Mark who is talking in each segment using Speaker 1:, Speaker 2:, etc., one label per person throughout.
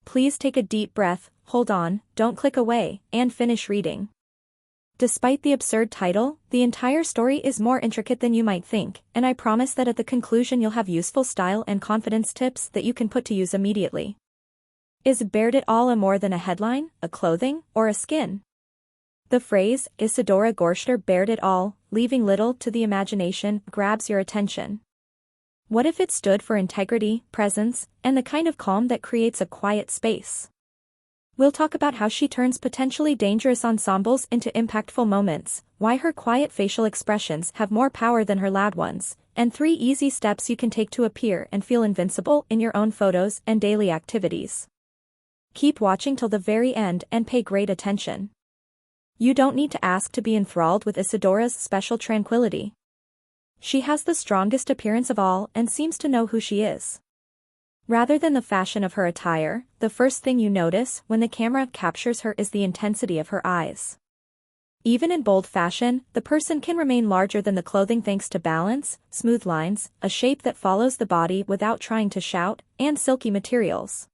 Speaker 1: Please take a deep breath, hold on, don't click away, and finish reading. Despite the absurd title, the entire story is more intricate than you might think, and I promise that at the conclusion you'll have useful style and confidence tips that you can put to use immediately. Is bared it all more than a headline, a clothing, or a skin? The phrase, Isidora Goreshter bared it all, leaving little to the imagination, grabs your attention. What if it stood for integrity, presence, and the kind of calm that creates a quiet space? We'll talk about how she turns potentially dangerous ensembles into impactful moments, why her quiet facial expressions have more power than her loud ones, and 3 easy steps you can take to appear and feel invincible in your own photos and daily activities. Keep watching till the very end and pay great attention. You don't need to ask to be enthralled with Isidora's special tranquility. She has the strongest appearance of all and seems to know who she is. Rather than the fashion of her attire, the first thing you notice when the camera captures her is the intensity of her eyes. Even in bold fashion, the person can remain larger than the clothing thanks to balance, smooth lines, a shape that follows the body without trying to shout, and silky materials.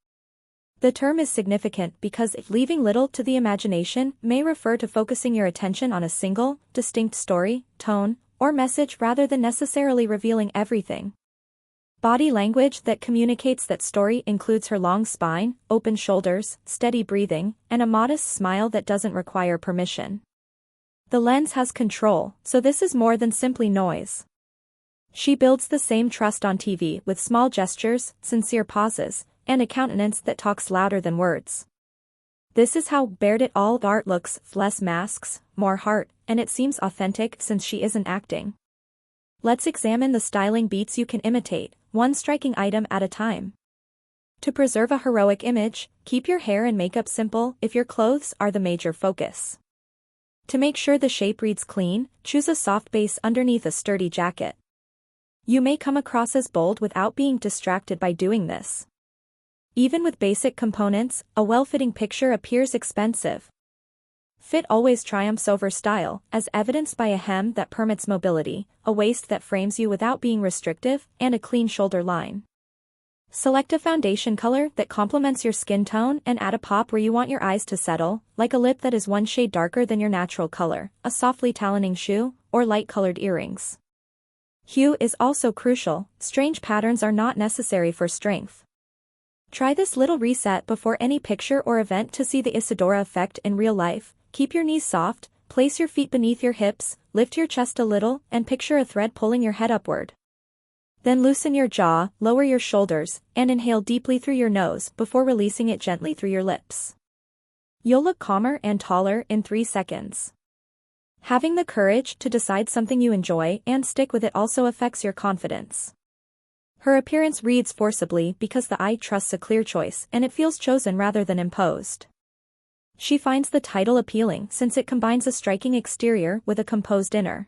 Speaker 1: The term is significant because leaving little to the imagination may refer to focusing your attention on a single, distinct story, tone, or message rather than necessarily revealing everything. Body language that communicates that story includes her long spine, open shoulders, steady breathing, and a modest smile that doesn't require permission. The lens has control, so this is more than simply noise. She builds the same trust on TV with small gestures, sincere pauses, and a countenance that talks louder than words. This is how bared it all art looks, less masks, more heart, and it seems authentic since she isn't acting. Let's examine the styling beats you can imitate, one striking item at a time. To preserve a heroic image, keep your hair and makeup simple if your clothes are the major focus. To make sure the shape reads clean, choose a soft base underneath a sturdy jacket. You may come across as bold without being distracted by doing this. Even with basic components, a well-fitting picture appears expensive. Fit always triumphs over style, as evidenced by a hem that permits mobility, a waist that frames you without being restrictive, and a clean shoulder line. Select a foundation color that complements your skin tone and add a pop where you want your eyes to settle, like a lip that is one shade darker than your natural color, a softly taloning shoe, or light-colored earrings. Hue is also crucial, strange patterns are not necessary for strength. Try this little reset before any picture or event to see the Isidora effect in real life. Keep your knees soft, place your feet beneath your hips, lift your chest a little, and picture a thread pulling your head upward. Then loosen your jaw, lower your shoulders, and inhale deeply through your nose before releasing it gently through your lips. You'll look calmer and taller in 3 seconds. Having the courage to decide something you enjoy and stick with it also affects your confidence. Her appearance reads forcibly because the eye trusts a clear choice and it feels chosen rather than imposed. She finds the title appealing since it combines a striking exterior with a composed inner.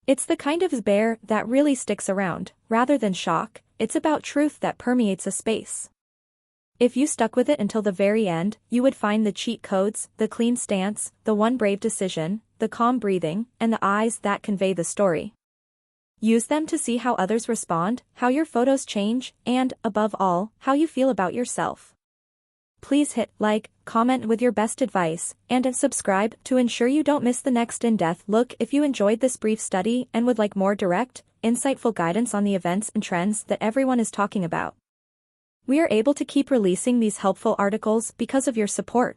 Speaker 1: It's the kind of bare that really sticks around, rather than shock, it's about truth that permeates a space. If you stuck with it until the very end, you would find the cheat codes, the clean stance, the one brave decision, the calm breathing, and the eyes that convey the story. Use them to see how others respond, how your photos change, and, above all, how you feel about yourself. Please hit like, comment with your best advice, and subscribe to ensure you don't miss the next in-depth look. If you enjoyed this brief study and would like more direct, insightful guidance on the events and trends that everyone is talking about. We are able to keep releasing these helpful articles because of your support.